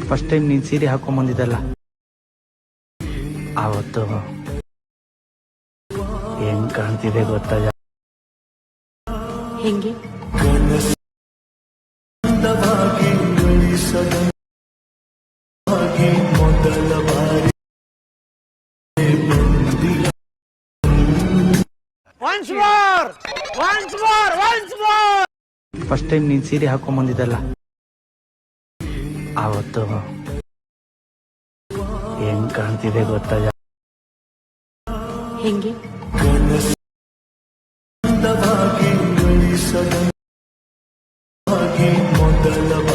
First time ನೀನ್ ಸೀರೆ ಹಾಕೊಂಡ್ ಬಂದಿದ್ದಲ್ಲ ಆವತ್ತು ಹೆಂಗ್ ಕಾಣ್ತಿದೆ ಗೊತ್ತಾ? ಹೆಂಗೆ? ಫಸ್ಟ್ ಟೈಮ್ ನೀನ್ ಸೀರೆ ಹಾಕೊಂಡ್ ಬಂದಿದ್ದಲ್ಲ ಆವತ್ತು ಹೆಂಗ್ ಕಾಣ್ತಿದೆ ಗೊತ್ತಾ? ಹೆಂಗೆ? ಮೊದಲ